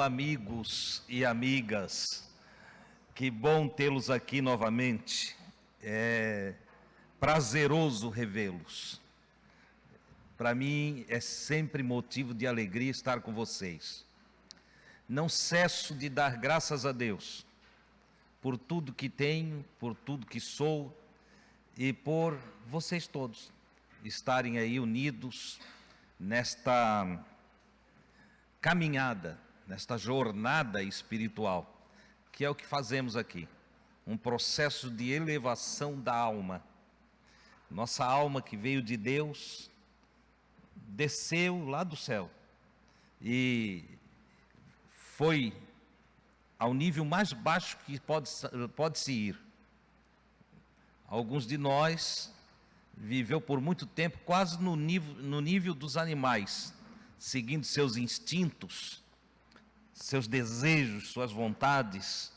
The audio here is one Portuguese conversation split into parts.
Então, amigos e amigas, que bom tê-los aqui novamente. É prazeroso revê-los. Para mim é sempre motivo de alegria estar com vocês. Não cesso de dar graças a Deus por tudo que tenho, por tudo que sou e por vocês todos estarem aí unidos nesta caminhada, nesta jornada espiritual, que é o que fazemos aqui, um processo de elevação da alma. Nossa alma que veio de Deus, desceu lá do céu e foi ao nível mais baixo que pode-se ir. Alguns de nós viveu por muito tempo quase no nível dos animais, seguindo seus instintos, seus desejos, suas vontades,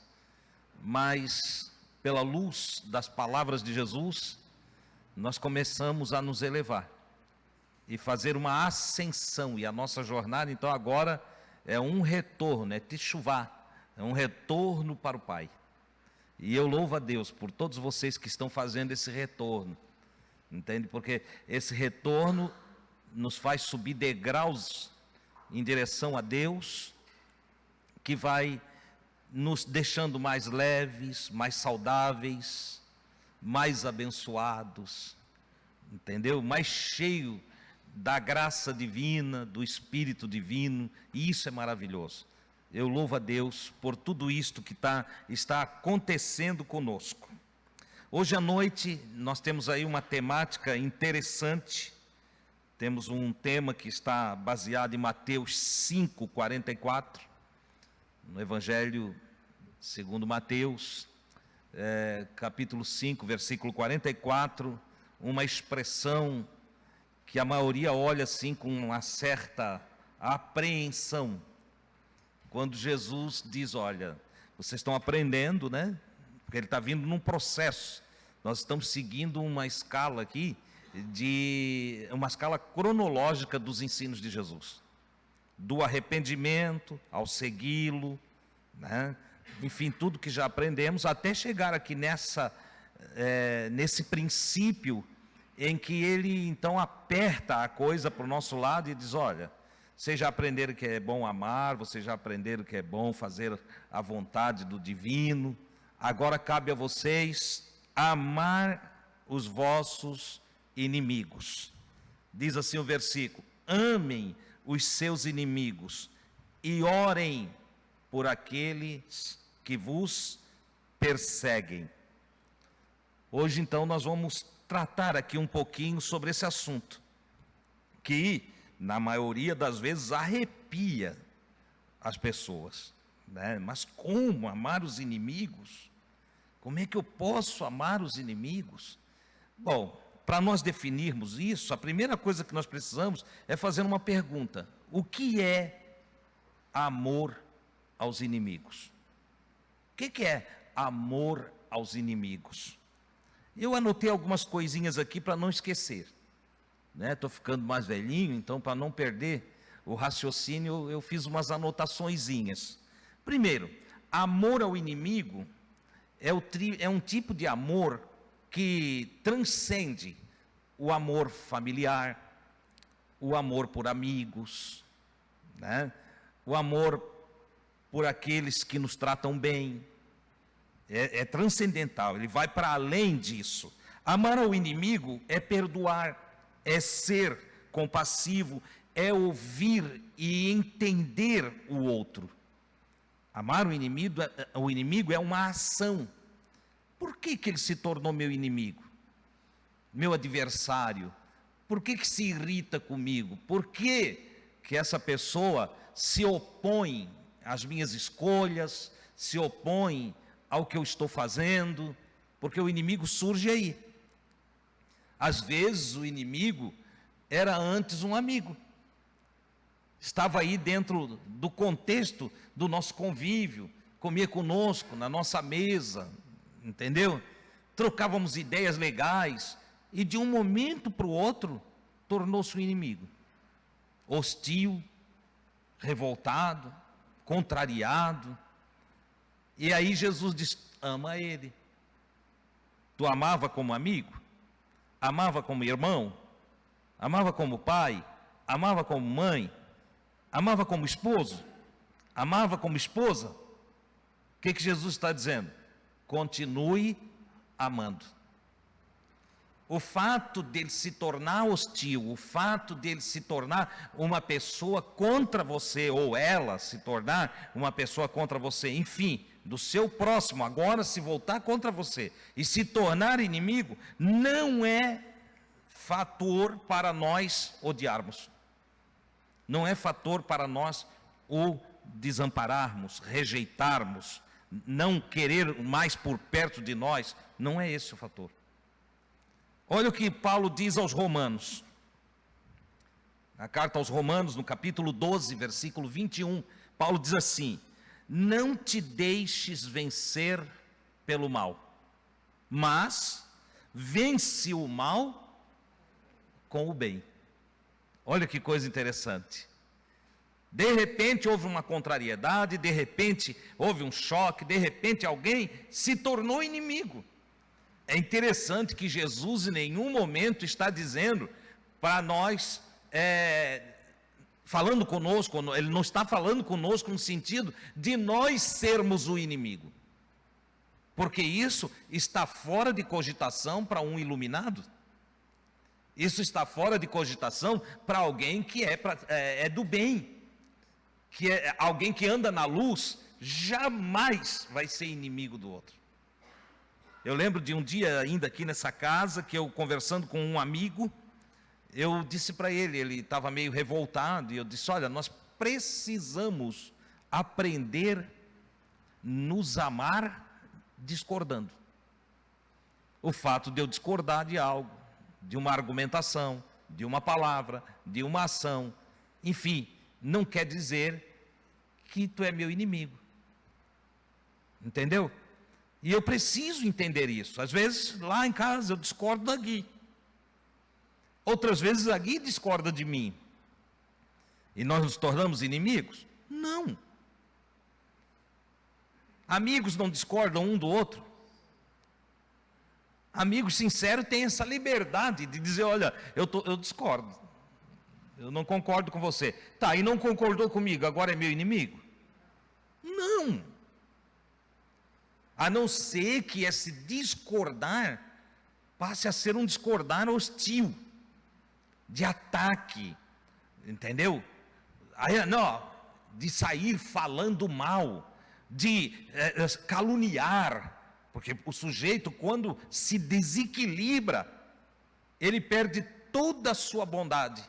mas pela luz das palavras de Jesus, nós começamos a nos elevar e fazer uma ascensão, e a nossa jornada então agora é um retorno, é teshuvá, é um retorno para o Pai. E eu louvo a Deus por todos vocês que estão fazendo esse retorno, entende? Porque esse retorno nos faz subir degraus em direção a Deus, que vai nos deixando mais leves, mais saudáveis, mais abençoados, entendeu? Mais cheio da graça divina, do Espírito divino, e isso é maravilhoso. Eu louvo a Deus por tudo isto que está acontecendo conosco. Hoje à noite nós temos aí uma temática interessante. Temos um tema que está baseado em Mateus 5:44, no Evangelho segundo Mateus, capítulo 5, versículo 44, uma expressão que a maioria olha assim com uma certa apreensão, quando Jesus diz: olha, vocês estão aprendendo, né? Porque ele está vindo num processo. Nós estamos seguindo uma escala aqui, uma escala cronológica dos ensinos de Jesus. Do arrependimento ao segui-lo, né? Enfim, tudo que já aprendemos, até chegar aqui nesse princípio em que ele então aperta a coisa para o nosso lado e diz: olha, vocês já aprenderam que é bom amar, vocês já aprenderam que é bom fazer a vontade do divino, agora cabe a vocês amar os vossos inimigos. Diz assim o versículo: amem os seus inimigos e orem por aqueles que vos perseguem. Hoje então nós vamos tratar aqui um pouquinho sobre esse assunto, que na maioria das vezes arrepia as pessoas, né? Mas como amar os inimigos? Como é que eu posso amar os inimigos? Bom, para nós definirmos isso, a primeira coisa que nós precisamos é fazer uma pergunta: o que é amor aos inimigos? O que é amor aos inimigos? Eu anotei algumas coisinhas aqui para não esquecer, né? Estou ficando mais velhinho, então para não perder o raciocínio, eu fiz umas anotaçõezinhas. Primeiro, amor ao inimigo é um tipo de amor que transcende o amor familiar, o amor por amigos, né? O amor por aqueles que nos tratam bem. É transcendental, ele vai para além disso. Amar ao inimigo é perdoar, é ser compassivo, é ouvir e entender o outro. Amar o inimigo é uma ação. Por que ele se tornou meu inimigo? Meu adversário? Por que se irrita comigo? Por que essa pessoa se opõe às minhas escolhas, se opõe ao que eu estou fazendo? Porque o inimigo surge aí. Às vezes o inimigo era antes um amigo. Estava aí dentro do contexto do nosso convívio, comia conosco na nossa mesa, entendeu? Trocávamos ideias legais, e de um momento para o outro tornou-se um inimigo, hostil, revoltado, contrariado. E aí Jesus diz: ama ele. Tu amava como amigo? Amava como irmão? Amava como pai? Amava como mãe? Amava como esposo? Amava como esposa? O que Jesus está dizendo? Continue amando. O fato dele se tornar hostil, o fato dele se tornar uma pessoa contra você, ou ela se tornar uma pessoa contra você, enfim, do seu próximo, agora se voltar contra você e se tornar inimigo, não é fator para nós odiarmos. Não é fator para nós o desampararmos, rejeitarmos, não querer mais por perto de nós. Não é esse o fator. Olha o que Paulo diz aos Romanos. Na carta aos Romanos, no capítulo 12, versículo 21, Paulo diz assim: não te deixes vencer pelo mal, mas vence o mal com o bem. Olha que coisa interessante. De repente houve uma contrariedade, de repente houve um choque, de repente alguém se tornou inimigo. É interessante que Jesus em nenhum momento está dizendo para nós, falando conosco, ele não está falando conosco no sentido de nós sermos o inimigo. Porque isso está fora de cogitação para um iluminado. Isso está fora de cogitação para alguém que é do bem. Que é alguém que anda na luz, jamais vai ser inimigo do outro. Eu lembro de um dia ainda aqui nessa casa, que eu conversando com um amigo, eu disse para ele estava meio revoltado, e eu disse: olha, nós precisamos aprender nos amar discordando. O fato de eu discordar de algo, de uma argumentação, de uma palavra, de uma ação, enfim, não quer dizer que tu é meu inimigo. Entendeu? E eu preciso entender isso. Às vezes, lá em casa, eu discordo da Gui. Outras vezes, a Gui discorda de mim. E nós nos tornamos inimigos? Não. Amigos não discordam um do outro. Amigos sinceros têm essa liberdade de dizer: olha, eu discordo. Eu não concordo com você. Tá, e não concordou comigo, agora é meu inimigo? Não. A não ser que esse discordar passe a ser um discordar hostil, de ataque, entendeu? Aí, não, de sair falando mal, de caluniar, porque o sujeito, quando se desequilibra, ele perde toda a sua bondade,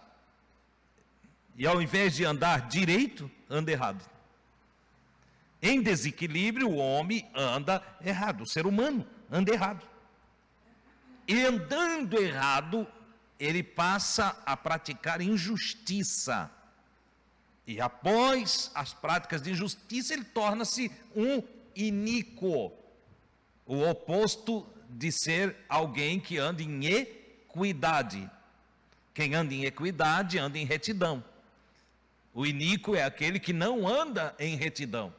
e ao invés de andar direito, anda errado. Em desequilíbrio, o homem anda errado, o ser humano anda errado. E andando errado, ele passa a praticar injustiça. E após as práticas de injustiça, ele torna-se um iníquo. O oposto de ser alguém que anda em equidade. Quem anda em equidade, anda em retidão. O iníquo é aquele que não anda em retidão.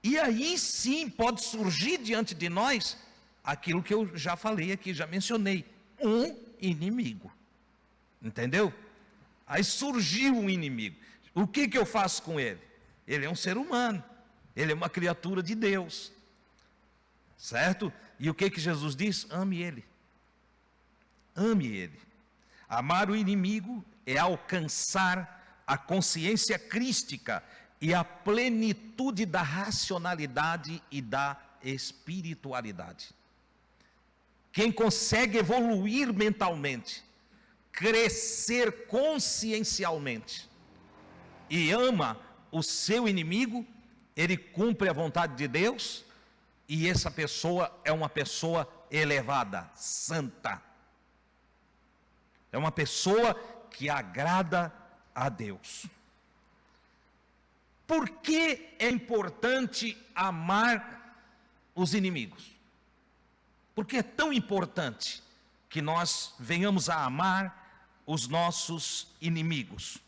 E aí sim pode surgir diante de nós aquilo que eu já falei aqui, já mencionei: um inimigo. Entendeu? Aí surgiu um inimigo. O que eu faço com ele? Ele é um ser humano, ele é uma criatura de Deus, certo? E o que Jesus diz? Ame ele. Ame ele. Amar o inimigo é alcançar a consciência crística e a plenitude da racionalidade e da espiritualidade. Quem consegue evoluir mentalmente, crescer consciencialmente e ama o seu inimigo, ele cumpre a vontade de Deus, e essa pessoa é uma pessoa elevada, santa. É uma pessoa que agrada a Deus. Por que é importante amar os inimigos? Por que é tão importante que nós venhamos a amar os nossos inimigos?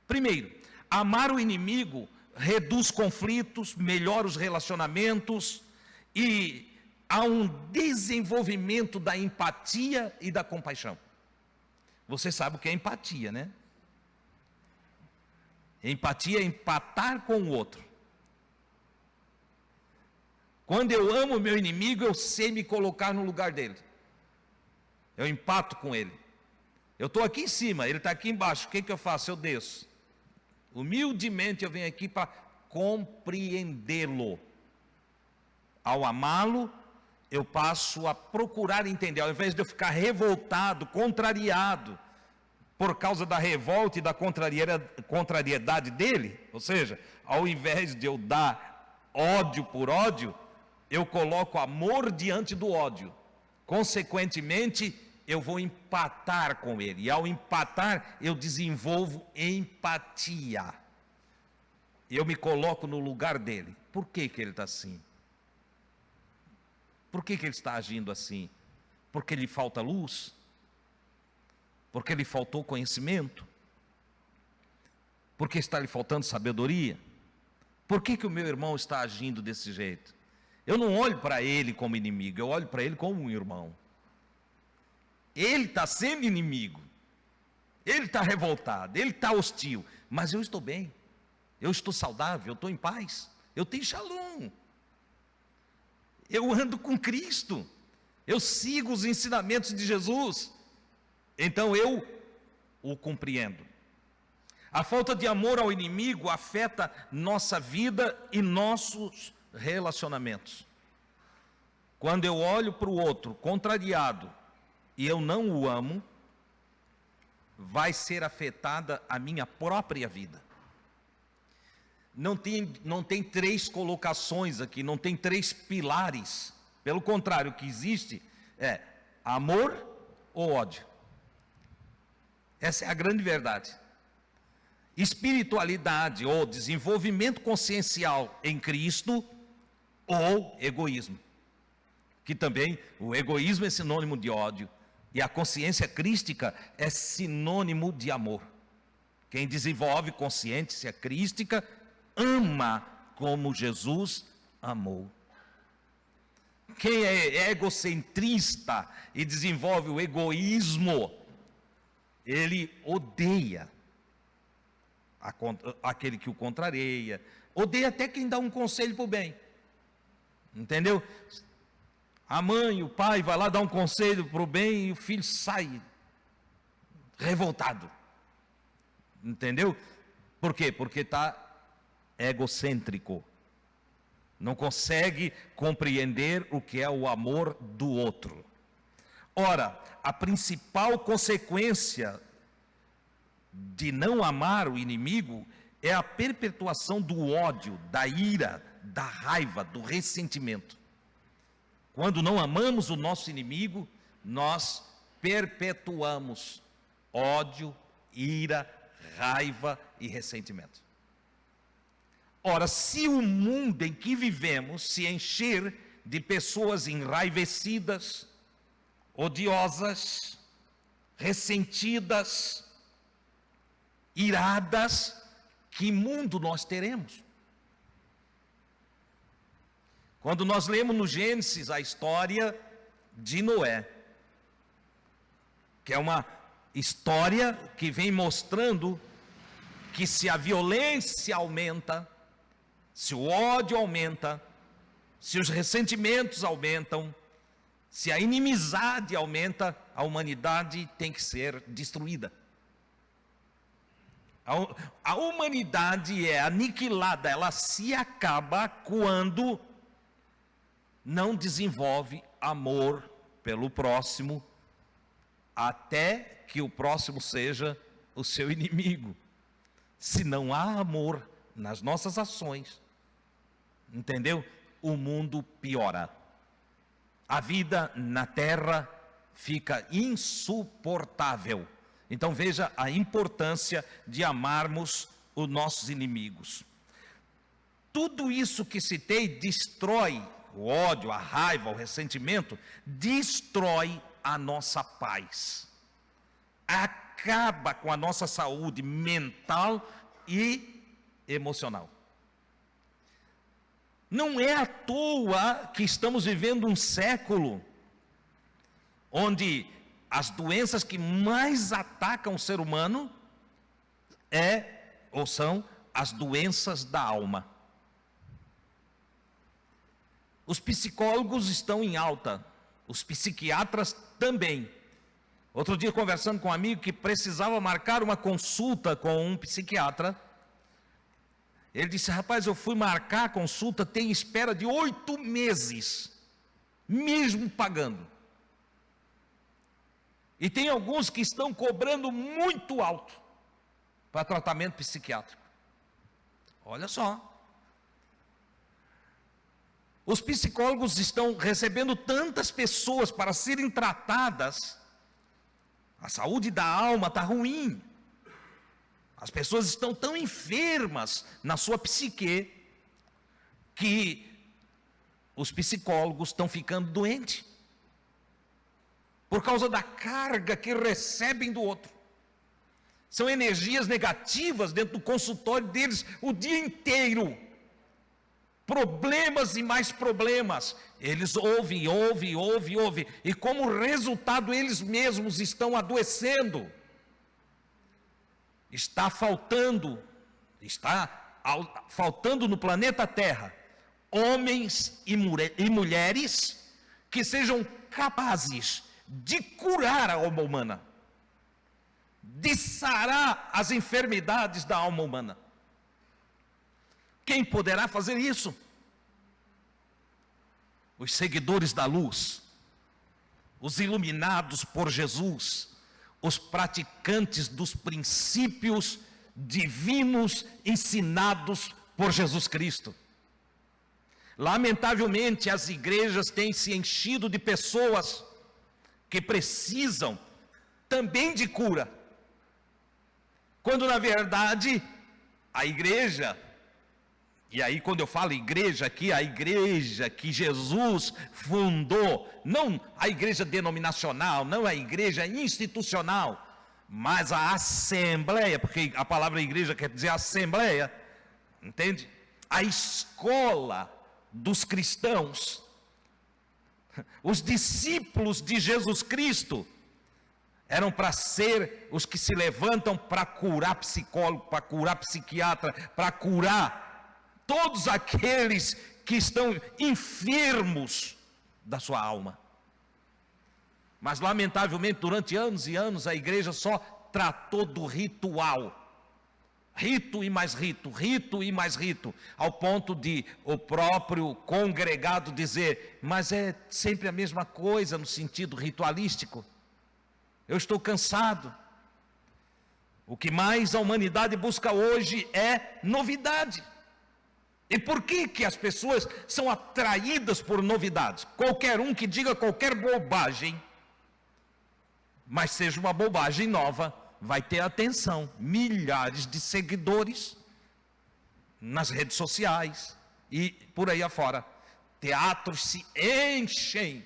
Primeiro, amar o inimigo reduz conflitos, melhora os relacionamentos e há um desenvolvimento da empatia e da compaixão. Você sabe o que é empatia, né? Empatia é empatar com o outro. Quando eu amo o meu inimigo, eu sei me colocar no lugar dele. Eu empato com ele. Eu estou aqui em cima, ele está aqui embaixo. O que eu faço? Eu desço. Humildemente eu venho aqui para compreendê-lo. Ao amá-lo, eu passo a procurar entender. Ao invés de eu ficar revoltado, contrariado, por causa da revolta e da contrariedade dele, ou seja, ao invés de eu dar ódio por ódio, eu coloco amor diante do ódio. Consequentemente, eu vou empatar com ele. E ao empatar, eu desenvolvo empatia. Eu me coloco no lugar dele. Por que ele está assim? Por que ele está agindo assim? Porque lhe falta luz? Porque lhe faltou conhecimento? Porque está lhe faltando sabedoria? Por que o meu irmão está agindo desse jeito? Eu não olho para ele como inimigo, eu olho para ele como um irmão. Ele está sendo inimigo, ele está revoltado, ele está hostil, mas eu estou bem, eu estou saudável, eu estou em paz, eu tenho shalom, eu ando com Cristo, eu sigo os ensinamentos de Jesus, então eu o compreendo. A falta de amor ao inimigo afeta nossa vida e nossos relacionamentos. Quando eu olho para o outro contrariado e eu não o amo, vai ser afetada a minha própria vida. Não tem três colocações aqui, não tem três pilares. Pelo contrário, o que existe é amor ou ódio. Essa é a grande verdade. Espiritualidade ou desenvolvimento consciencial em Cristo ou egoísmo. Que também o egoísmo é sinônimo de ódio e a consciência crística é sinônimo de amor. Quem desenvolve consciência crística ama como Jesus amou. Quem é egocentrista e desenvolve o egoísmo, ele odeia aquele que o contraria, odeia até quem dá um conselho para o bem, entendeu? A mãe, o pai vai lá dar um conselho para o bem e o filho sai revoltado, entendeu? Por quê? Porque está egocêntrico, não consegue compreender o que é o amor do outro. Ora, a principal consequência de não amar o inimigo é a perpetuação do ódio, da ira, da raiva, do ressentimento. Quando não amamos o nosso inimigo, nós perpetuamos ódio, ira, raiva e ressentimento. Ora, se o mundo em que vivemos se encher de pessoas enraivecidas, odiosas, ressentidas, iradas, que mundo nós teremos? Quando nós lemos no Gênesis a história de Noé, que é uma história que vem mostrando que se a violência aumenta, se o ódio aumenta, se os ressentimentos aumentam, se a inimizade aumenta, a humanidade tem que ser destruída. A humanidade é aniquilada, ela se acaba quando não desenvolve amor pelo próximo, até que o próximo seja o seu inimigo. Se não há amor nas nossas ações, entendeu? O mundo piora. A vida na terra fica insuportável. Então veja a importância de amarmos os nossos inimigos. Tudo isso que citei destrói o ódio, a raiva, o ressentimento, destrói a nossa paz. Acaba com a nossa saúde mental e emocional. Não é à toa que estamos vivendo um século onde as doenças que mais atacam o ser humano são as doenças da alma. Os psicólogos estão em alta, os psiquiatras também. Outro dia, conversando com um amigo que precisava marcar uma consulta com um psiquiatra, ele disse: rapaz, eu fui marcar a consulta, tem espera de 8 meses, mesmo pagando. E tem alguns que estão cobrando muito alto para tratamento psiquiátrico. Olha só. Os psicólogos estão recebendo tantas pessoas para serem tratadas, a saúde da alma está ruim. As pessoas estão tão enfermas na sua psique que os psicólogos estão ficando doentes por causa da carga que recebem do outro. São energias negativas dentro do consultório deles o dia inteiro. Problemas e mais problemas. Eles ouvem. E como resultado eles mesmos estão adoecendo. Está faltando no planeta Terra homens e mulheres que sejam capazes de curar a alma humana, de sarar as enfermidades da alma humana. Quem poderá fazer isso? Os seguidores da luz, os iluminados por Jesus, os praticantes dos princípios divinos ensinados por Jesus Cristo. Lamentavelmente, as igrejas têm se enchido de pessoas que precisam também de cura, quando na verdade a igreja, e aí quando eu falo igreja aqui, a igreja que Jesus fundou, não a igreja denominacional, não a igreja institucional, mas a assembleia, porque a palavra igreja quer dizer assembleia, entende? A escola dos cristãos, os discípulos de Jesus Cristo, eram para ser os que se levantam para curar psicólogo, para curar psiquiatra, para curar todos aqueles que estão enfermos da sua alma. Mas lamentavelmente durante anos e anos a igreja só tratou do ritual. Rito e mais rito, rito e mais rito, ao ponto de o próprio congregado dizer: mas é sempre a mesma coisa no sentido ritualístico. Eu estou cansado. O que mais a humanidade busca hoje é novidade. E por que as pessoas são atraídas por novidades? Qualquer um que diga qualquer bobagem, mas seja uma bobagem nova, vai ter atenção. Milhares de seguidores nas redes sociais e por aí afora. Teatros se enchem,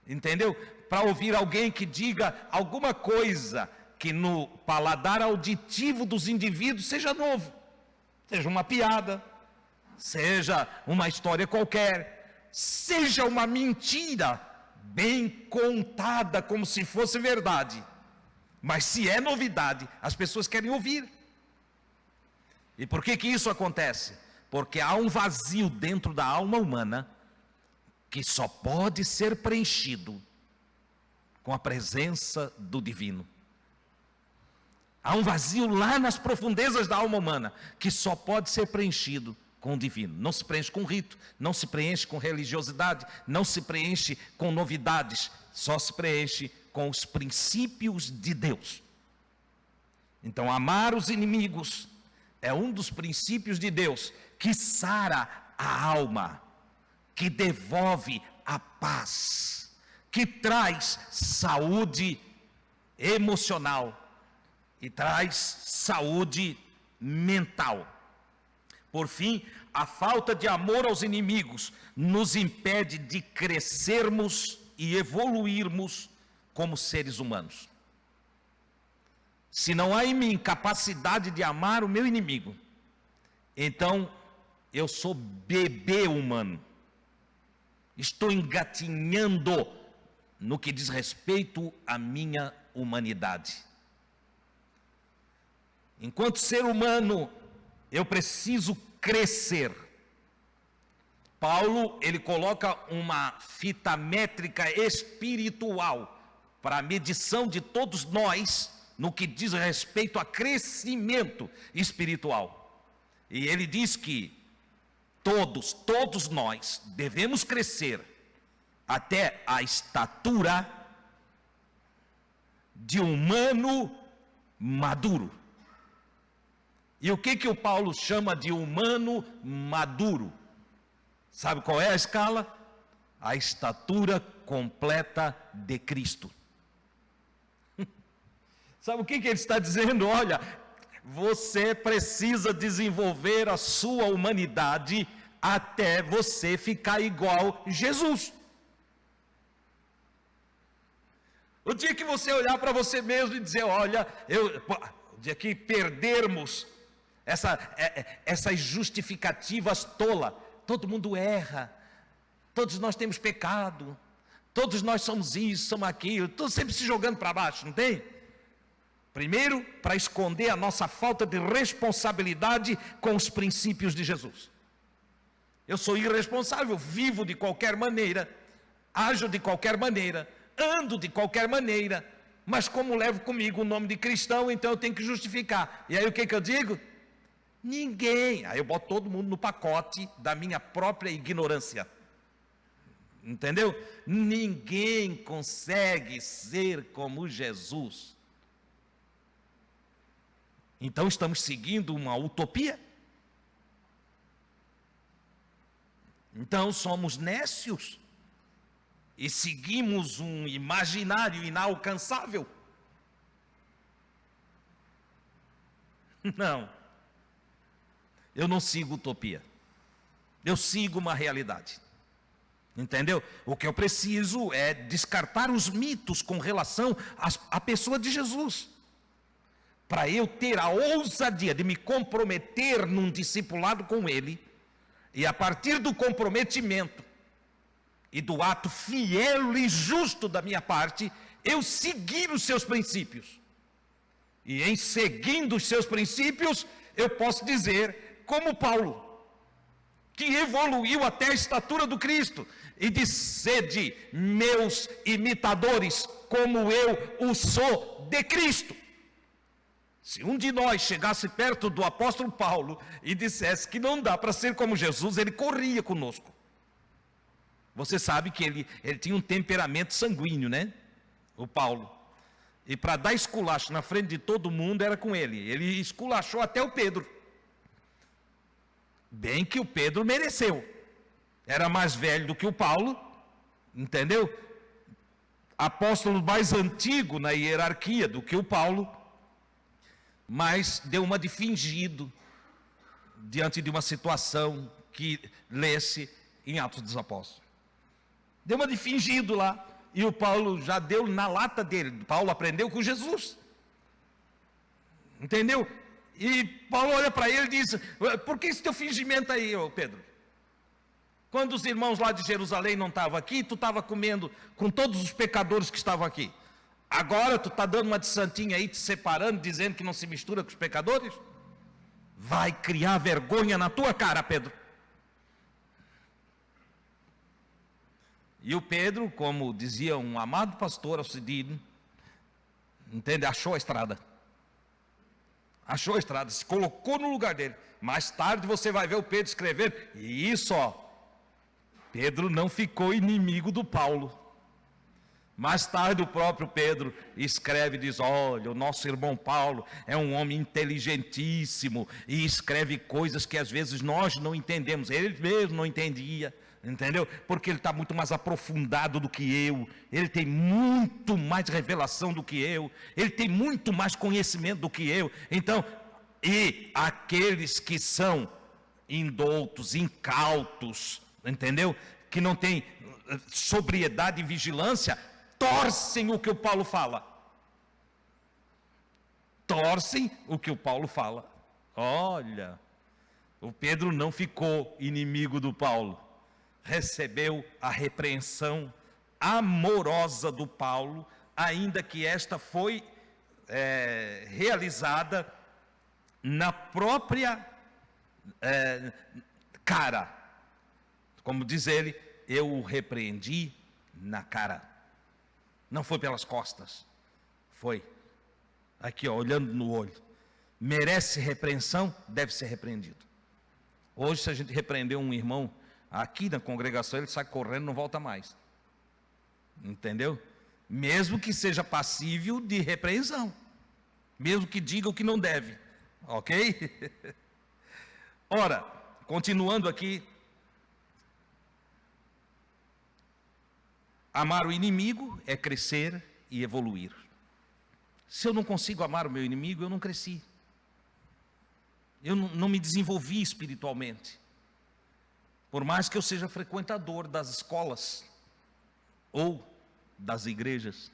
entendeu? Para ouvir alguém que diga alguma coisa que no paladar auditivo dos indivíduos seja novo, seja uma piada, seja uma história qualquer, seja uma mentira bem contada como se fosse verdade, mas se é novidade, as pessoas querem ouvir. E por que isso acontece? Porque há um vazio dentro da alma humana que só pode ser preenchido com a presença do divino. Há um vazio lá nas profundezas da alma humana que só pode ser preenchido com o divino. Não se preenche com rito, não se preenche com religiosidade, não se preenche com novidades, só se preenche com os princípios de Deus. Então, amar os inimigos é um dos princípios de Deus que sara a alma, que devolve a paz, que traz saúde emocional e traz saúde mental. Por fim, a falta de amor aos inimigos nos impede de crescermos e evoluirmos como seres humanos. Se não há em mim capacidade de amar o meu inimigo, então eu sou bebê humano. Estou engatinhando no que diz respeito à minha humanidade. Enquanto ser humano, eu preciso crescer. Paulo, ele coloca uma fita métrica espiritual para a medição de todos nós no que diz respeito a crescimento espiritual. E ele diz que todos nós devemos crescer até a estatura de humano maduro. E o que o Paulo chama de humano maduro? Sabe qual é a escala? A estatura completa de Cristo. Sabe o que ele está dizendo? Olha, você precisa desenvolver a sua humanidade até você ficar igual Jesus. O dia que você olhar para você mesmo e dizer, olha, o dia que perdermos essas justificativas tolas, todo mundo erra, todos nós temos pecado, todos nós somos isso, somos aquilo, todos sempre se jogando para baixo, não tem? Primeiro, para esconder a nossa falta de responsabilidade com os princípios de Jesus. Eu sou irresponsável, vivo de qualquer maneira, ajo de qualquer maneira, ando de qualquer maneira, mas como levo comigo o nome de cristão, então eu tenho que justificar. E aí o que eu digo? Ninguém. Aí eu boto todo mundo no pacote da minha própria ignorância. Entendeu? Ninguém consegue ser como Jesus. Então estamos seguindo uma utopia? Então somos nécios e seguimos um imaginário inalcançável? Não. Eu não sigo utopia. Eu sigo uma realidade. Entendeu? O que eu preciso é descartar os mitos com relação à pessoa de Jesus. Para eu ter a ousadia de me comprometer num discipulado com Ele, e a partir do comprometimento e do ato fiel e justo da minha parte, eu seguir os seus princípios. E em seguindo os seus princípios, eu posso dizer, como Paulo, que evoluiu até a estatura do Cristo, e disse, sede meus imitadores, como eu o sou de Cristo. Se um de nós chegasse perto do apóstolo Paulo e dissesse que não dá para ser como Jesus, ele corria conosco. Você sabe que ele tinha um temperamento sanguíneo, né? O Paulo. E para dar esculacho na frente de todo mundo era com ele. Ele esculachou até o Pedro. Bem que o Pedro mereceu. Era mais velho do que o Paulo, entendeu? Apóstolo mais antigo na hierarquia do que o Paulo. Mas deu uma de fingido diante de uma situação que lesse em Atos dos Apóstolos. Deu uma de fingido lá, e o Paulo já deu na lata dele. Paulo aprendeu com Jesus. Entendeu? E Paulo olha para ele e diz, por que esse teu fingimento aí, ô Pedro? Quando os irmãos lá de Jerusalém não estavam aqui, tu estava comendo com todos os pecadores que estavam aqui. Agora tu está dando uma de santinha aí, te separando, dizendo que não se mistura com os pecadores? Vai criar vergonha na tua cara, Pedro. E o Pedro, como dizia um amado pastor Alcidino, entende? Achou a estrada. Achou a estrada, se colocou no lugar dele. Mais tarde você vai ver o Pedro escrever, e isso, ó, Pedro não ficou inimigo do Paulo. Mais tarde o próprio Pedro escreve e diz, olha, o nosso irmão Paulo é um homem inteligentíssimo, e escreve coisas que às vezes nós não entendemos, ele mesmo não entendia, entendeu? Porque ele está muito mais aprofundado do que eu, ele tem muito mais revelação do que eu, ele tem muito mais conhecimento do que eu. Então, e aqueles que são indoutos, incautos, entendeu? Que não têm sobriedade e vigilância, torcem o que o Paulo fala. Torcem o que o Paulo fala. Olha, O Pedro não ficou inimigo do Paulo. Recebeu a repreensão amorosa do Paulo, ainda que esta foi realizada na própria cara. Como diz ele, eu o repreendi na cara. Não foi pelas costas. Foi aqui, ó, olhando no olho. Merece repreensão, deve ser repreendido. Hoje, se a gente repreender um irmão aqui na congregação, ele sai correndo e não volta mais. Entendeu? Mesmo que seja passível de repreensão. Mesmo que diga o que não deve. Ok? Ora, continuando aqui. Amar o inimigo é crescer e evoluir. Se eu não consigo amar o meu inimigo, eu não cresci. Eu não me desenvolvi espiritualmente. Por mais que eu seja frequentador das escolas ou das igrejas,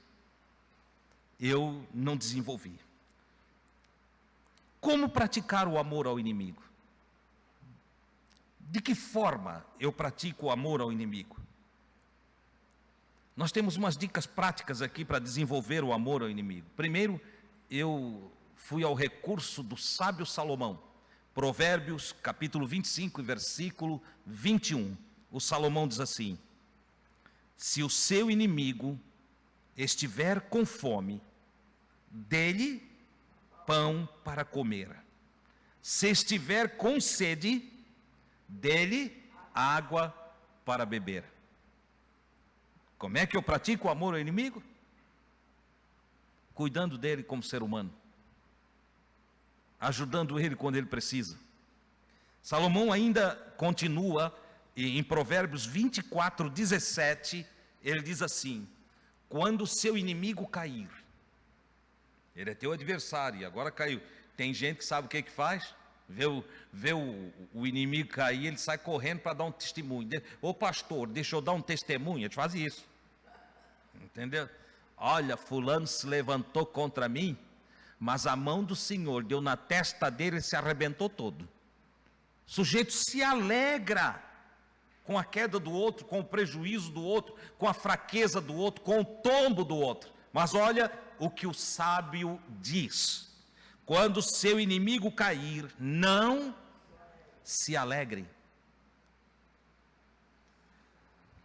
eu não desenvolvi. Como praticar o amor ao inimigo? De que forma eu pratico o amor ao inimigo? Nós temos umas dicas práticas aqui para desenvolver o amor ao inimigo. Primeiro, eu fui ao recurso do sábio Salomão. Provérbios, capítulo 25, versículo 21. O Salomão diz assim: se o seu inimigo estiver com fome, dê-lhe pão para comer. Se estiver com sede, dê-lhe água para beber. Como é que eu pratico o amor ao inimigo? Cuidando dele como ser humano. Ajudando ele quando ele precisa. Salomão ainda continua em Provérbios 24, 17, ele diz assim: quando o seu inimigo cair, ele é teu adversário e agora caiu. Tem gente que sabe o que faz? Vê o inimigo cair, ele sai correndo para dar um testemunho. Ô pastor, deixa eu dar um testemunho. Eles fazem isso. Entendeu? Olha, fulano se levantou contra mim, mas a mão do Senhor deu na testa dele e se arrebentou todo. O sujeito se alegra com a queda do outro, com o prejuízo do outro, com a fraqueza do outro, com o tombo do outro. Mas olha o que o sábio diz: quando o seu inimigo cair, não se alegre.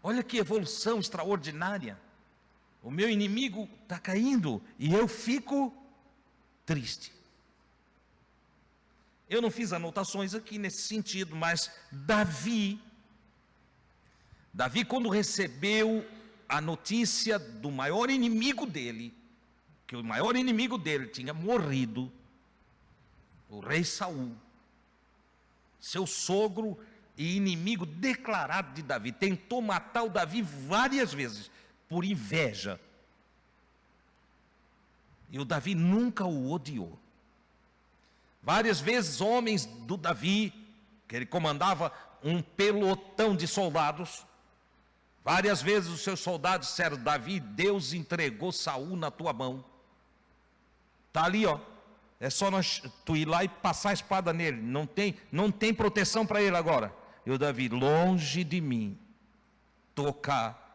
Olha que evolução extraordinária. O meu inimigo está caindo e eu fico triste. Eu não fiz anotações aqui nesse sentido, mas Davi, quando recebeu a notícia do maior inimigo dele, que o maior inimigo dele tinha morrido, o rei Saul, seu sogro e inimigo declarado de Davi, tentou matar o Davi várias vezes, por inveja. E o Davi nunca o odiou. Várias vezes homens do Davi, que ele comandava um pelotão de soldados, várias vezes os seus soldados disseram: Davi, Deus entregou Saul na tua mão. Está ali, ó. É só tu ir lá e passar a espada nele. Não tem proteção para ele agora. E o Davi: longe de mim tocar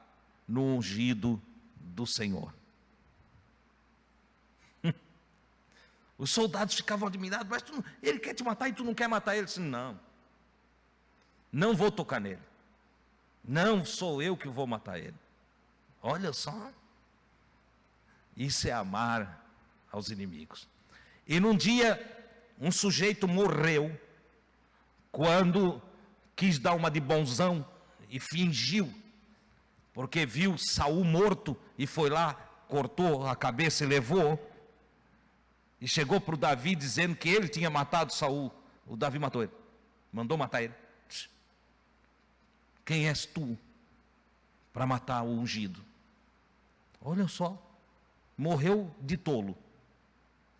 no ungido do Senhor. Os soldados ficavam admirados: mas ele quer te matar e tu não quer matar ele? Ele disse: não vou tocar nele. Não sou eu que vou matar ele. Olha só. Isso é amar aos inimigos. E num dia, um sujeito morreu quando quis dar uma de bonzão e fingiu, porque viu Saul morto e foi lá, cortou a cabeça e levou, e chegou para o Davi dizendo que ele tinha matado Saul. O Davi matou ele, mandou matar ele. Quem és tu para matar o ungido? Olha só, morreu de tolo,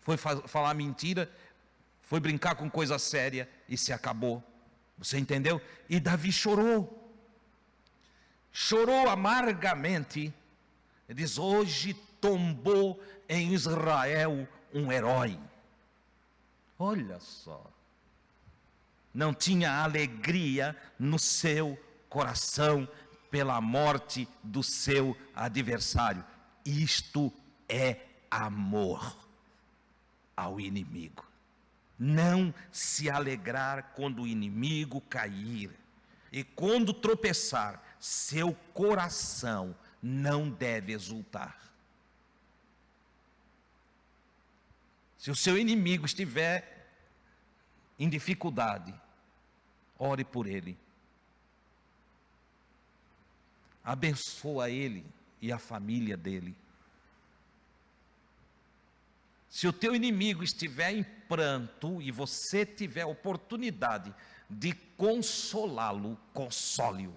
foi falar mentira, foi brincar com coisa séria e se acabou. Você entendeu? E Davi chorou amargamente. Ele diz: hoje tombou em Israel um herói. Olha só. não tinha alegria no seu coração pela morte do seu adversário. Isto é amor ao inimigo. Não se alegrar quando o inimigo cair. E quando tropeçar, seu coração não deve exultar. Se o seu inimigo estiver em dificuldade, ore por ele. Abençoa ele e a família dele. Se o teu inimigo estiver em pranto e você tiver oportunidade de consolá-lo, console-o.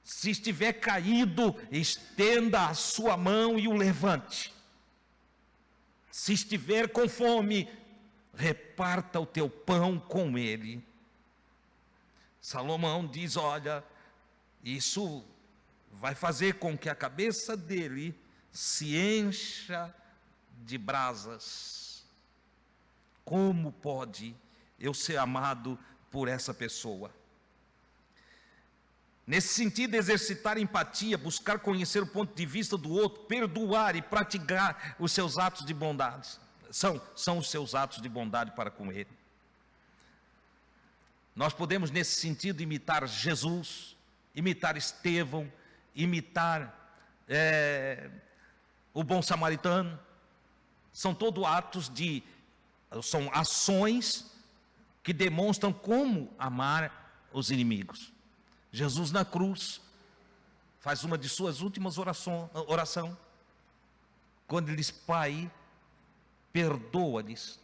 Se estiver caído, estenda a sua mão e o levante. Se estiver com fome, reparta o teu pão com ele. Salomão diz, olha, isso vai fazer com que a cabeça dele se encha de brasas. Como pode eu ser amado por essa pessoa? Nesse sentido, exercitar empatia, buscar conhecer o ponto de vista do outro, perdoar e praticar os seus atos de bondade, são os seus atos de bondade para com ele. Nós podemos, nesse sentido, imitar Jesus, imitar Estevão, imitar o bom samaritano. São todos são ações que demonstram como amar os inimigos. Jesus na cruz faz uma de suas últimas orações, quando ele diz, Pai, perdoa-lhes.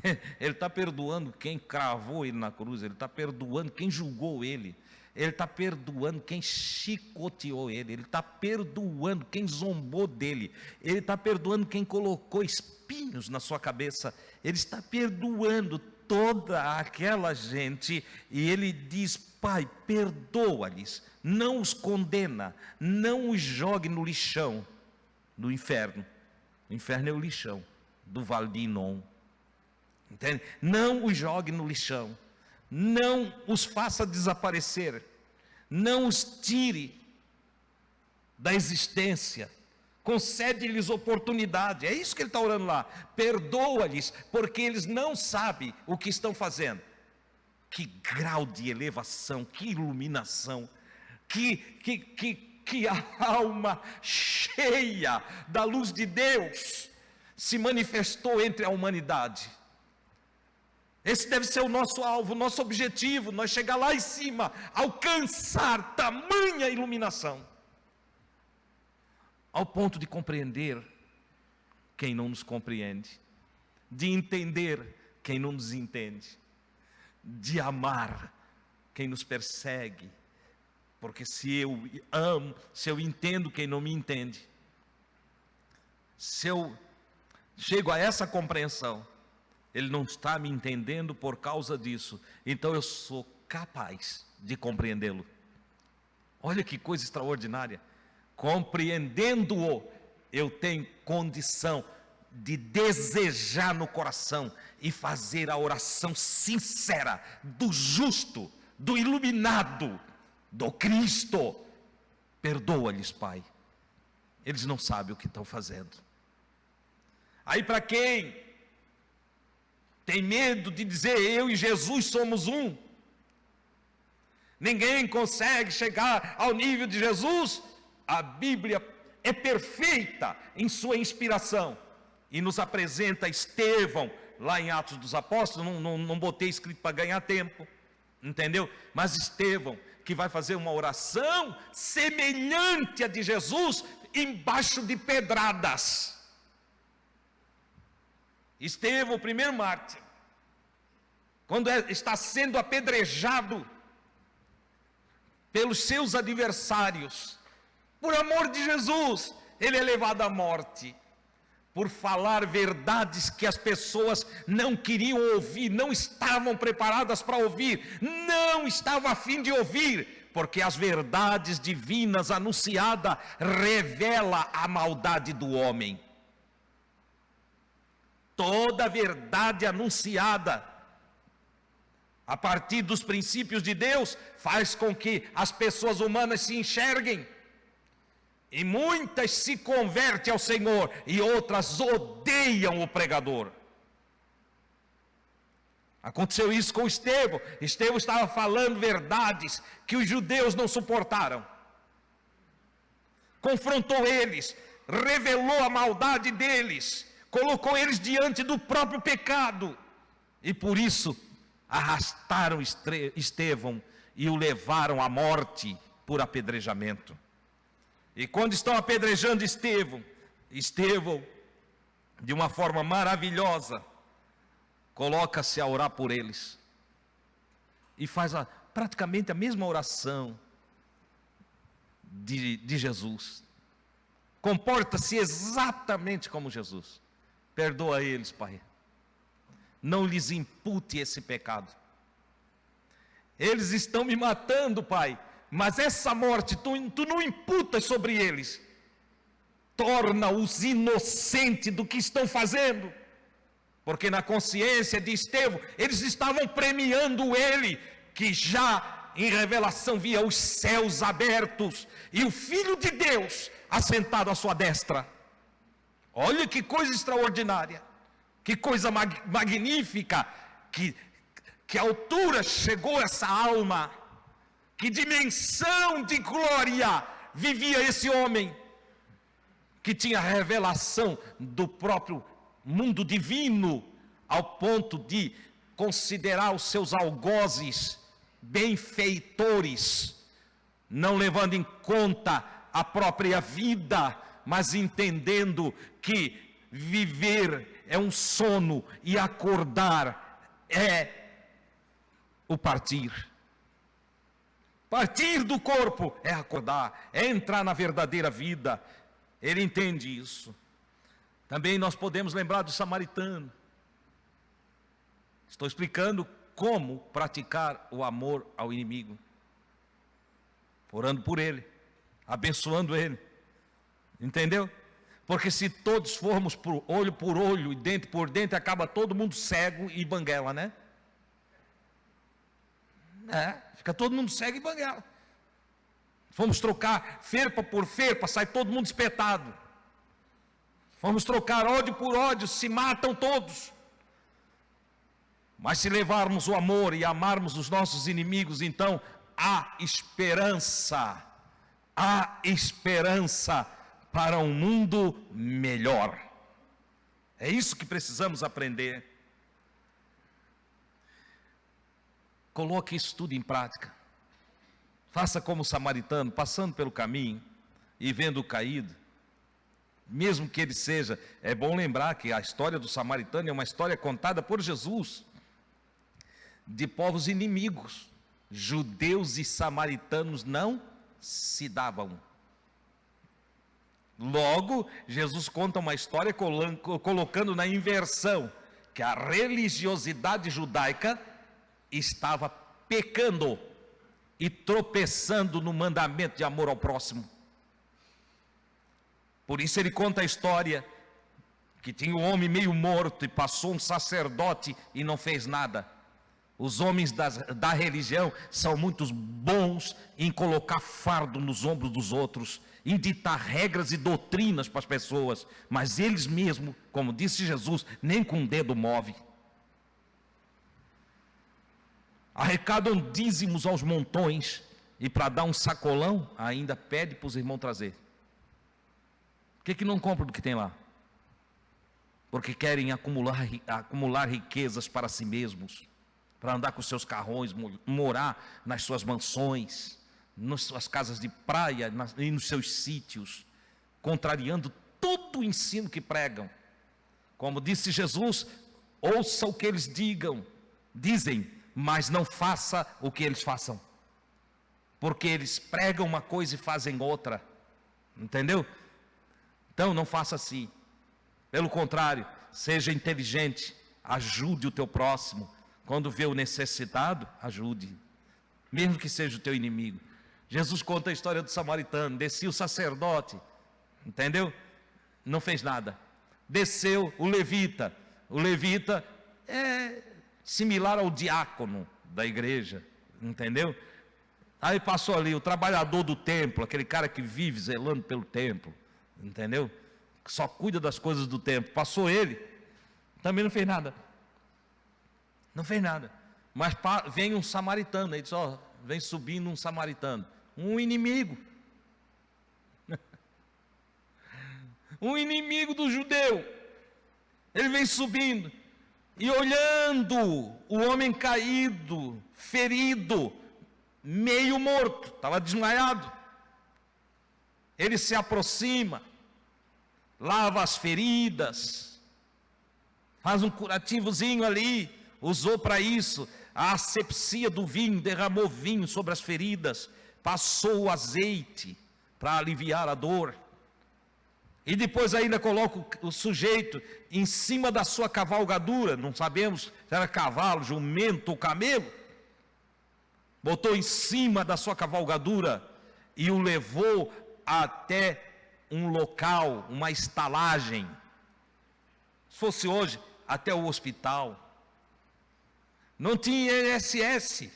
Ele está perdoando quem cravou ele na cruz, ele está perdoando quem julgou ele, ele está perdoando quem chicoteou ele está perdoando quem zombou dele, ele está perdoando quem colocou espinhos na sua cabeça, ele está perdoando toda aquela gente, e ele diz, Pai, perdoa-lhes, não os condena, não os jogue no lixão do inferno. O inferno é o lixão do Vale de Inom. Entende? Não os jogue no lixão, não os faça desaparecer, não os tire da existência, concede-lhes oportunidade. É isso que ele está orando lá. Perdoa-lhes, porque eles não sabem o que estão fazendo. Que grau de elevação, que iluminação, que a alma cheia da luz de Deus se manifestou entre a humanidade. Esse deve ser o nosso alvo, o nosso objetivo, nós chegar lá em cima, alcançar tamanha iluminação, ao ponto de compreender quem não nos compreende, de entender quem não nos entende, de amar quem nos persegue, porque se eu amo, se eu entendo quem não me entende, se eu chego a essa compreensão, ele não está me entendendo por causa disso, então eu sou capaz de compreendê-lo. Olha que coisa extraordinária. Compreendendo-o, eu tenho condição de desejar no coração e fazer a oração sincera do justo, do iluminado, do Cristo. Perdoa-lhes, Pai, eles não sabem o que estão fazendo. Aí, para quem tem medo de dizer eu e Jesus somos um, ninguém consegue chegar ao nível de Jesus, a Bíblia é perfeita em sua inspiração e nos apresenta Estevão lá em Atos dos Apóstolos. Não botei escrito para ganhar tempo, entendeu? Mas Estevão, que vai fazer uma oração semelhante à de Jesus embaixo de pedradas. Estevão, o primeiro mártir, quando está sendo apedrejado pelos seus adversários, por amor de Jesus, ele é levado à morte, por falar verdades que as pessoas não queriam ouvir, não estavam preparadas para ouvir, não estavam a fim de ouvir, porque as verdades divinas anunciadas revelam a maldade do homem. Toda a verdade anunciada a partir dos princípios de Deus faz com que as pessoas humanas se enxerguem. E muitas se convertem ao Senhor e outras odeiam o pregador. Aconteceu isso com Estevão. Estevão estava falando verdades que os judeus não suportaram. Confrontou eles, revelou a maldade deles, colocou eles diante do próprio pecado. E por isso arrastaram Estevão e o levaram à morte por apedrejamento. E quando estão apedrejando Estevão, de uma forma maravilhosa, coloca-se a orar por eles. E faz praticamente a mesma oração de Jesus. Comporta-se exatamente como Jesus. Perdoa eles, Pai. Não lhes impute esse pecado. Eles estão me matando, Pai, mas essa morte tu não imputas sobre eles. Torna-os inocentes do que estão fazendo. Porque na consciência de Estevão, eles estavam premiando ele, que já em revelação via os céus abertos e o Filho de Deus assentado à sua destra. Olha que coisa extraordinária, que coisa magnífica, que altura chegou essa alma, que dimensão de glória vivia esse homem, que tinha revelação do próprio mundo divino, ao ponto de considerar os seus algozes benfeitores, não levando em conta a própria vida, mas entendendo que viver é um sono e acordar é o partir. Partir do corpo é acordar, é entrar na verdadeira vida. Ele entende isso. Também nós podemos lembrar do samaritano. Estou explicando como praticar o amor ao inimigo. Orando por ele, abençoando ele. Entendeu? Porque se todos formos por olho e dente por dente, acaba todo mundo cego e banguela, né? Fica todo mundo cego e banguela. Vamos trocar ferpa por ferpa, sai todo mundo espetado. Vamos trocar ódio por ódio, se matam todos. Mas se levarmos o amor e amarmos os nossos inimigos, então há esperança para um mundo melhor. É isso que precisamos aprender. Coloque isso tudo em prática. Faça como o samaritano, passando pelo caminho e vendo o caído, mesmo que ele seja, é bom lembrar que a história do samaritano é uma história contada por Jesus, de povos inimigos. Judeus e samaritanos não se davam. Logo, Jesus conta uma história colocando na inversão, que a religiosidade judaica estava pecando e tropeçando no mandamento de amor ao próximo. Por isso ele conta a história que tinha um homem meio morto e passou um sacerdote e não fez nada. Os homens da religião são muito bons em colocar fardo nos ombros dos outros, em ditar regras e doutrinas para as pessoas, mas eles mesmos, como disse Jesus, nem com o dedo move. Arrecadam dízimos aos montões e para dar um sacolão ainda pede para os irmãos trazer. Por que não compram do que tem lá? Porque querem acumular riquezas para si mesmos, para andar com seus carrões, morar nas suas mansões, nas suas casas de praia e nos seus sítios, contrariando todo o ensino que pregam. Como disse Jesus, ouça o que eles dizem, mas não faça o que eles façam, porque eles pregam uma coisa e fazem outra, entendeu? Então não faça assim, pelo contrário, seja inteligente, ajude o teu próximo, quando vê o necessitado, ajude, mesmo que seja o teu inimigo. Jesus conta a história do samaritano, descia o sacerdote, entendeu? Não fez nada. Desceu o levita, O levita é similar ao diácono da igreja, entendeu? Aí passou ali o trabalhador do templo, aquele cara que vive zelando pelo templo, entendeu? Que só cuida das coisas do templo. Passou ele, também não fez nada. Não fez nada. Mas vem um samaritano, ele diz, ó, vem subindo um samaritano, um inimigo. Um inimigo do judeu. Ele vem subindo e olhando o homem caído, ferido, meio morto, estava desmaiado. Ele se aproxima, lava as feridas, faz um curativozinho ali, usou para isso a asepsia do vinho, derramou vinho sobre as feridas, passou o azeite para aliviar a dor. E depois ainda coloca o sujeito em cima da sua cavalgadura, não sabemos se era cavalo, jumento ou camelo. Botou em cima da sua cavalgadura e o levou até um local, uma estalagem. Se fosse hoje, até o hospital. Não tinha INSS.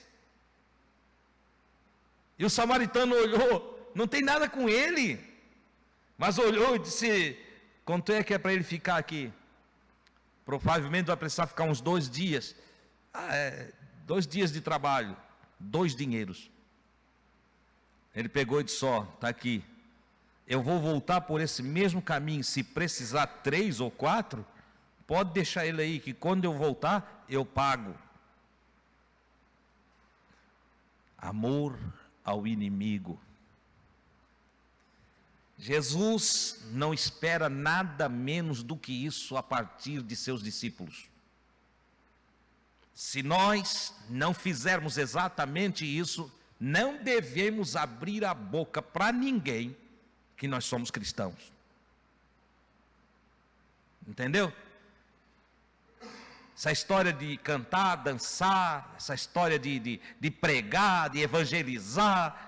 E o samaritano olhou, não tem nada com ele. Mas olhou e disse, quanto é que é para ele ficar aqui? Provavelmente vai precisar ficar uns 2 dias. 2 dias de trabalho, 2 dinheiros. Ele pegou e disse, ó, está aqui. Eu vou voltar por esse mesmo caminho, se precisar 3 ou 4, pode deixar ele aí, que quando eu voltar, eu pago. Amor ao inimigo. Jesus não espera nada menos do que isso a partir de seus discípulos. Se nós não fizermos exatamente isso, não devemos abrir a boca para ninguém que nós somos cristãos. Entendeu? Essa história de cantar, dançar, essa história de pregar, de evangelizar,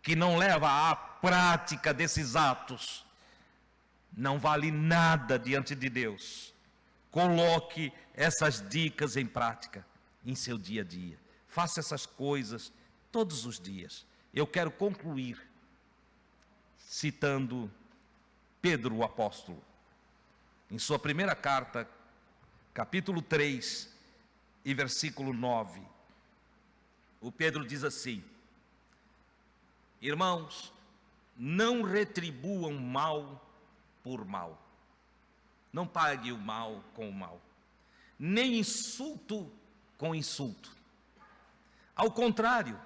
que não leva à prática desses atos, não vale nada diante de Deus. Coloque essas dicas em prática, em seu dia a dia. Faça essas coisas todos os dias. Eu quero concluir citando Pedro, o apóstolo. Em sua primeira carta, capítulo 3 e versículo 9. O Pedro diz assim: irmãos, não retribuam mal por mal. Não pague o mal com o mal. Nem insulto com insulto. Ao contrário,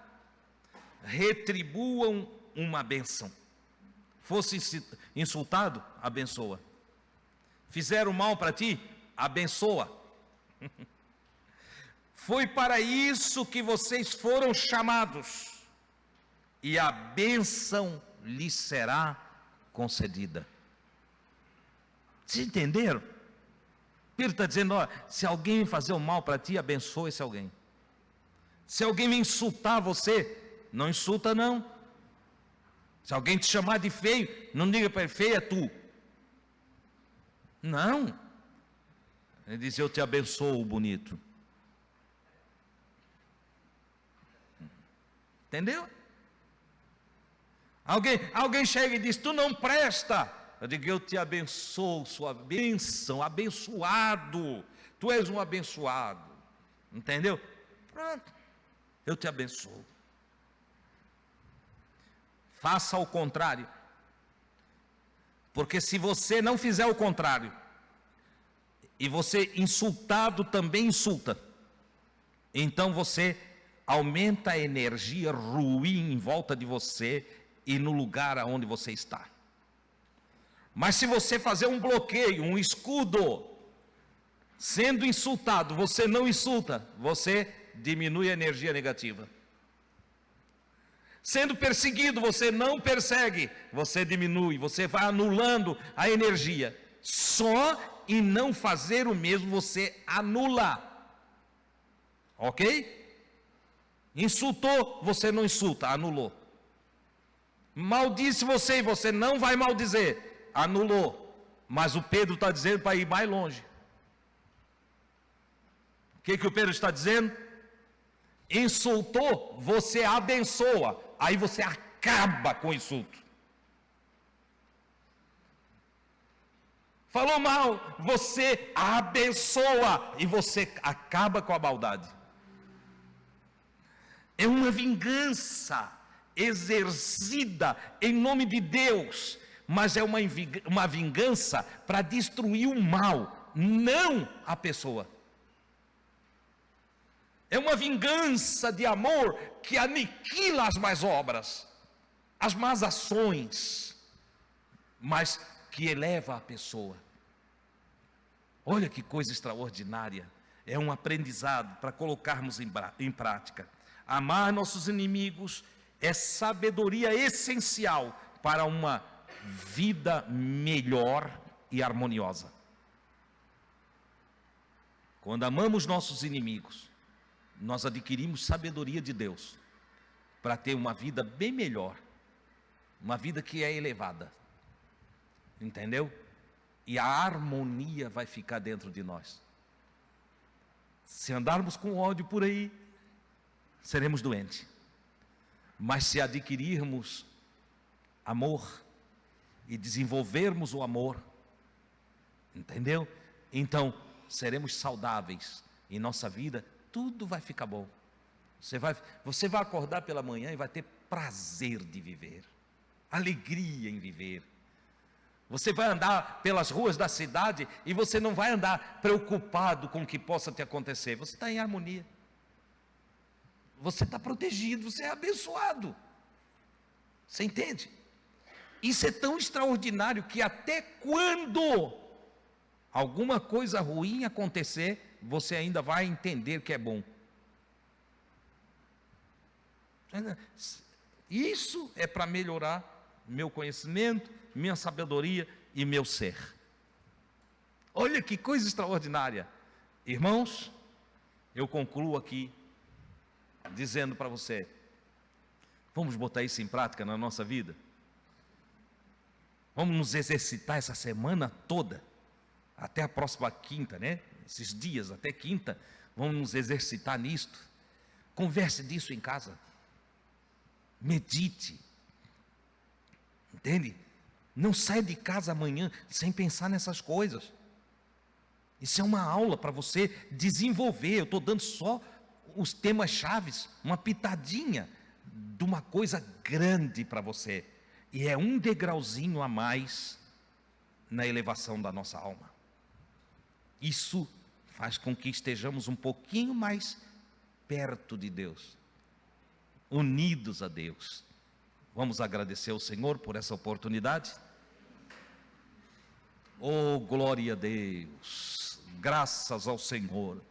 retribuam uma bênção. Fosse insultado, abençoa. Fizeram mal para ti, abençoa. Foi para isso que vocês foram chamados, e a bênção lhes será concedida. Vocês entenderam? Pedro está dizendo, ó, se alguém fazer o mal para ti, abençoa esse alguém. Se alguém me insultar você, não insulta não. Se alguém te chamar de feio, não diga para ele, feio é tu. Não. Ele diz, eu te abençoo, bonito. Entendeu? Alguém chega e diz, tu não presta. Eu digo, eu te abençoo, sua bênção, abençoado. Tu és um abençoado. Entendeu? Pronto. Eu te abençoo. Faça o contrário. Porque se você não fizer o contrário, e você insultado também insulta, então você aumenta a energia ruim em volta de você e no lugar aonde você está. Mas se você fazer um bloqueio, um escudo, sendo insultado, você não insulta, você diminui a energia negativa. Sendo perseguido, você não persegue, você diminui, você vai anulando a energia. Só em não fazer o mesmo, você anula. Ok? Insultou, você não insulta, anulou. Maldisse você e você não vai maldizer, anulou. Mas o Pedro está dizendo para ir mais longe. que o Pedro está dizendo? Insultou, você abençoa, aí você acaba com o insulto. Falou mal, você abençoa e você acaba com a maldade. É uma vingança exercida em nome de Deus, mas é uma vingança para destruir o mal, não a pessoa. É uma vingança de amor que aniquila as más obras, as más ações, mas que eleva a pessoa. Olha que coisa extraordinária. É um aprendizado para colocarmos em prática. Amar nossos inimigos é sabedoria essencial para uma vida melhor e harmoniosa. Quando amamos nossos inimigos, nós adquirimos sabedoria de Deus para ter uma vida bem melhor, uma vida que é elevada, entendeu? E a harmonia vai ficar dentro de nós. Se andarmos com ódio por aí, seremos doentes. Mas se adquirirmos amor e desenvolvermos o amor, entendeu? Então seremos saudáveis em nossa vida. Tudo vai ficar bom. Você vai acordar pela manhã e vai ter prazer de viver, alegria em viver. Você vai andar pelas ruas da cidade e você não vai andar preocupado com o que possa te acontecer. Você está em harmonia. Você está protegido, você é abençoado. Você entende? Isso é tão extraordinário que até quando alguma coisa ruim acontecer, você ainda vai entender que é bom. Isso é para melhorar meu conhecimento, minha sabedoria e meu ser. Olha que coisa extraordinária. Irmãos, eu concluo aqui dizendo para você, vamos botar isso em prática na nossa vida? Vamos nos exercitar essa semana toda, até a próxima quinta, né? Esses dias, até quinta, vamos nos exercitar nisto. Converse disso em casa. Medite. Entende? Não saia de casa amanhã sem pensar nessas coisas. Isso é uma aula para você desenvolver. Eu estou dando só os temas chaves, uma pitadinha de uma coisa grande para você. E é um degrauzinho a mais na elevação da nossa alma. Isso faz com que estejamos um pouquinho mais perto de Deus, unidos a Deus. Vamos agradecer ao Senhor por essa oportunidade. Oh, glória a Deus, graças ao Senhor.